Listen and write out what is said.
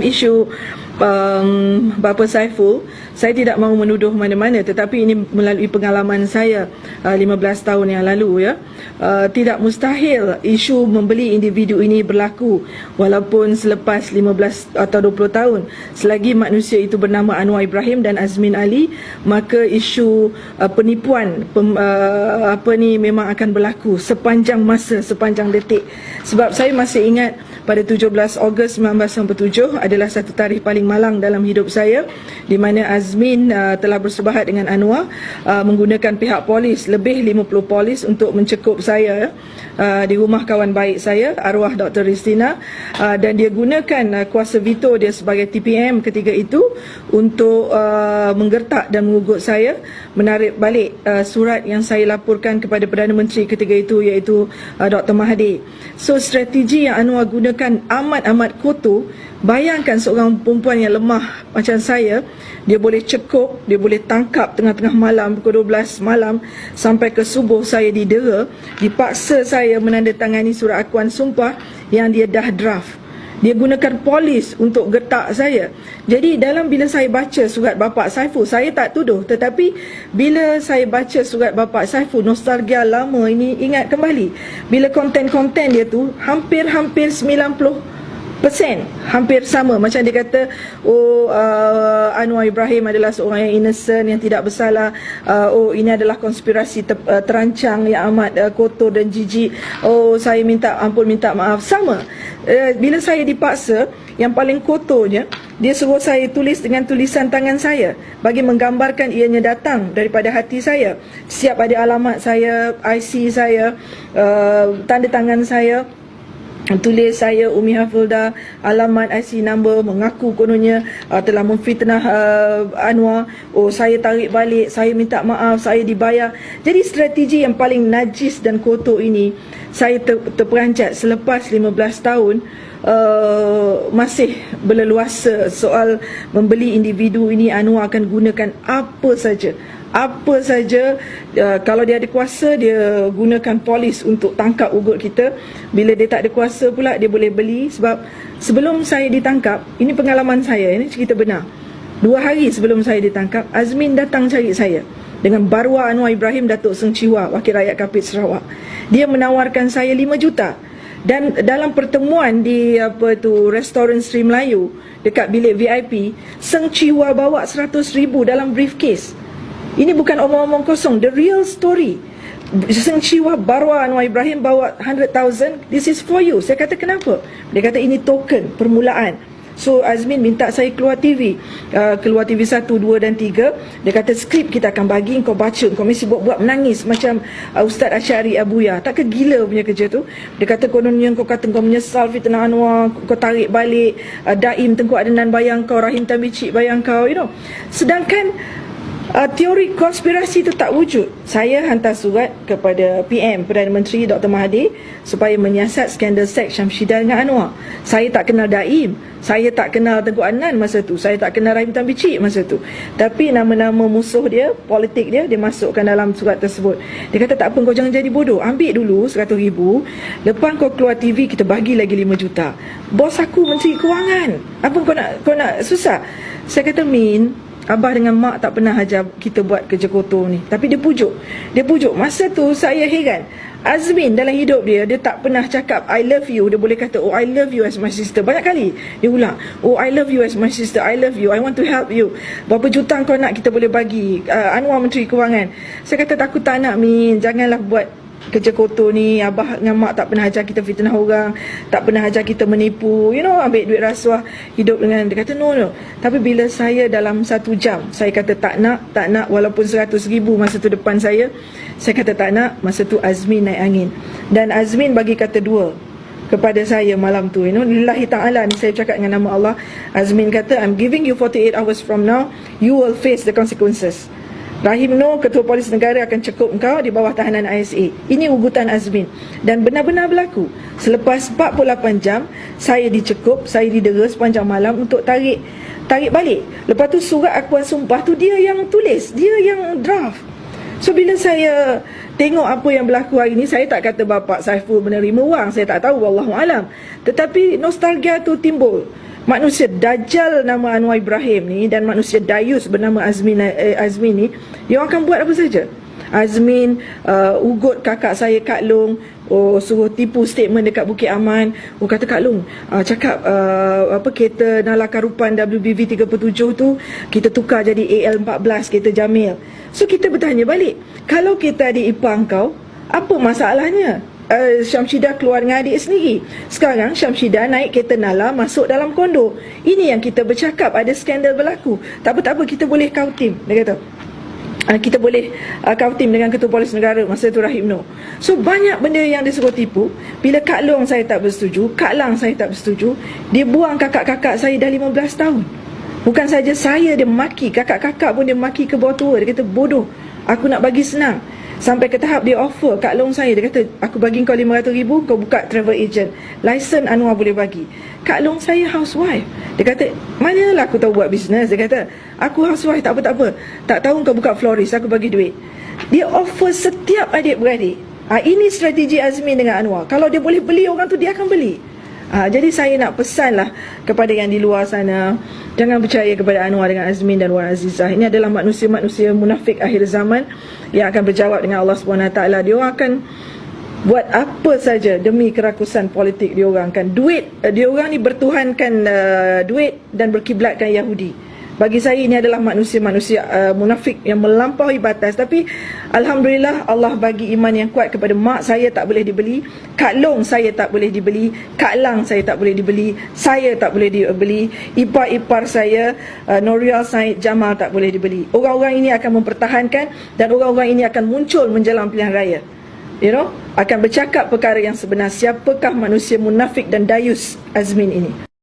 Isu Bapa Saiful, saya tidak mahu menuduh mana-mana, tetapi ini melalui pengalaman saya 15 tahun yang lalu, ya. Tidak mustahil isu membeli individu ini berlaku walaupun selepas 15 atau 20 tahun. Selagi manusia itu bernama Anwar Ibrahim dan Azmin Ali, maka isu penipuan memang akan berlaku sepanjang masa, sepanjang detik. Sebab saya masih ingat pada 17 Ogos 1997 adalah satu tarikh paling malang dalam hidup saya, di mana Azmin telah bersebahat dengan Anwar menggunakan pihak polis, lebih 50 polis untuk mencekup saya di rumah kawan baik saya, arwah Dr. Ristina, dan dia gunakan kuasa veto dia sebagai TPM ketika itu untuk menggertak dan mengugut saya, menarik balik surat yang saya laporkan kepada Perdana Menteri ketika itu, iaitu Dr. Mahathir. So strategi yang Anwar gunakan amat kotor. Bayangkan seorang perempuan yang lemah macam saya, dia boleh cekup, dia boleh tangkap tengah-tengah malam, pukul 12 malam sampai ke subuh saya didera, dipaksa saya menandatangani surat akuan sumpah yang dia dah draft. Dia gunakan polis untuk getak saya. Jadi bila saya baca surat Bapa Saiful, saya tak tuduh, tetapi bila saya baca surat Bapa Saiful, nostalgia lama ini ingat kembali. Bila konten-konten dia tu hampir 90% hampir sama, macam dia kata Anwar Ibrahim adalah seorang yang innocent, yang tidak bersalah, ini adalah konspirasi terancang yang amat kotor dan jijik, saya minta ampun, minta maaf. Sama bila saya dipaksa, yang paling kotornya, dia suruh saya tulis dengan tulisan tangan saya bagi menggambarkan ianya datang daripada hati saya. Siap ada alamat saya, IC saya, tanda tangan saya, tulis saya Umi Hafilda, alamat, IC number, mengaku kononnya telah memfitnah Anwar. Saya tarik balik, saya minta maaf, saya dibayar. Jadi strategi yang paling najis dan kotor ini saya terperanjat selepas 15 tahun. Masih berleluasa soal membeli individu ini. Anwar akan gunakan apa saja. Kalau dia ada kuasa, dia gunakan polis untuk tangkap ugut kita. Bila dia tak ada kuasa pula, dia boleh beli. Sebab sebelum saya ditangkap, ini pengalaman saya, ini cerita benar, 2 hari sebelum saya ditangkap, Azmin datang cari saya dengan barwa Anwar Ibrahim, Datuk Seng Chiwa, Wakil Rakyat Kapit Sarawak. Dia menawarkan saya 5 juta. Dan dalam pertemuan di restoran Sri Melayu dekat bilik VIP, Seng Chiwa bawa 100,000 dalam briefcase. Ini bukan omong-omong kosong, the real story. Seng Chiwa barwa Anwar Ibrahim bawa 100,000, this is for you. Saya kata kenapa? Dia kata ini token permulaan. So Azmin minta saya keluar TV, keluar TV 1, 2 dan 3. Dia kata skrip kita akan bagi, kau baca, kau mesti buat menangis macam Ustaz Asyari Abuya. Tak ke gila punya kerja tu? Dia kata kononnya kau kata kau menyesal fitnah Anwar, kau tarik balik Daim Tengku Adnan bayang kau, Rahim Tambicik bayang kau, sedangkan teori konspirasi itu tak wujud. Saya hantar surat kepada PM Perdana Menteri Dr. Mahathir supaya menyiasat skandal seks Syamsidah dengan Anwar. Saya tak kenal Daim, saya tak kenal Tengku Adnan masa tu, saya tak kenal Rahim Tambicik masa tu. Tapi nama-nama musuh dia, politik dia masukkan dalam surat tersebut. Dia kata tak apa, kau jangan jadi bodoh, ambil dulu 100,000, lepas kau keluar TV kita bagi lagi 5 juta. Bos aku Menteri Kewangan, apa kau nak susah? Saya kata, Min, Abah dengan Mak tak pernah ajar kita buat kerja kotor ni. Tapi dia pujuk. Masa tu saya heran. Azmin dalam hidup dia tak pernah cakap I love you. Dia boleh kata, I love you as my sister. Banyak kali dia ulang, I love you as my sister, I love you, I want to help you. Berapa juta kau nak kita boleh bagi. Anwar Menteri Kewangan. Saya kata aku tak nak, Min, janganlah buat kerja kotor ni. Abah dengan Mak tak pernah ajar kita fitnah orang, tak pernah ajar kita menipu, ambil duit rasuah, hidup dengan. Dia kata no. Tapi bila saya dalam 1 jam saya kata tak nak, walaupun 100,000 masa tu depan saya kata tak nak. Masa tu Azmin naik angin. Dan Azmin bagi kata 2 kepada saya malam tu, lillahi ta'ala ni saya cakap dengan nama Allah. Azmin kata, I'm giving you 48 hours from now, you will face the consequences. Rahim Noor, Ketua Polis Negara, akan cekup engkau di bawah tahanan ISA. Ini ugutan Azmin. Dan benar-benar berlaku. Selepas 48 jam, saya dicekup, saya didera sepanjang malam untuk tarik balik. Lepas tu surat akuan sumpah tu dia yang tulis, dia yang draft. So bila saya tengok apa yang berlaku hari ni, saya tak kata Bapak Saiful menerima wang, saya tak tahu, wallahualam. Tetapi nostalgia tu timbul. Manusia Dajjal nama Anwar Ibrahim ni dan manusia Dayus bernama Azmin ni, dia akan buat apa saja. Azmin ugut kakak saya Kak Long, suruh tipu statement dekat Bukit Aman. Kata Kak Long, cakap kereta Nala Karupan WBV 37 tu kita tukar jadi AL14 kereta Jamil. So kita bertanya balik, kalau kita adik ipar kau, apa masalahnya? Syamsidah keluar dengan adik sendiri. Sekarang Syamsidah naik kereta Nala masuk dalam kondo. Ini yang kita bercakap, ada skandal berlaku. Tak apa, kita boleh kautim. Dia kata kita boleh kautim dengan Ketua Polis Negara masa itu Rahim Noor. So banyak benda yang dia suruh tipu. Bila Kak Long saya tak bersetuju, Kak Lang saya tak bersetuju, dia buang kakak-kakak saya dah 15 tahun. Bukan saja saya, dia maki kakak-kakak pun, dia maki ke bawah tua. Dia kata bodoh, aku nak bagi senang. Sampai ke tahap dia offer Kak Long saya, dia kata aku bagi kau 500,000, kau buka travel agent, license Anwar boleh bagi. Kak Long saya housewife. Dia kata manalah aku tahu buat bisnes. Dia kata aku housewife, tak apa. Tak tahu kau buka florist, aku bagi duit. Dia offer setiap adik-beradik. Ini strategi Azmin dengan Anwar. Kalau dia boleh beli orang tu, dia akan beli. Jadi saya nak pesanlah kepada yang di luar sana, jangan percaya kepada Anwar dengan Azmin dan Wan Azizah. Ini adalah manusia-manusia munafik akhir zaman yang akan berjawab dengan Allah SWT. Dia orang akan buat apa saja demi kerakusan politik dia orang kan. Dia orang ni bertuhankan duit dan berkiblatkan Yahudi. Bagi saya ini adalah manusia-manusia munafik yang melampaui batas. Tapi alhamdulillah Allah bagi iman yang kuat kepada mak saya tak boleh dibeli, Kak Long saya tak boleh dibeli, Kak Lang saya tak boleh dibeli, saya tak boleh dibeli, ipar-ipar saya Nurial Said Jamal tak boleh dibeli. Orang-orang ini akan mempertahankan dan orang-orang ini akan muncul menjelang pilihan raya. Akan bercakap perkara yang sebenar. Siapakah manusia munafik dan dayus Azmin ini?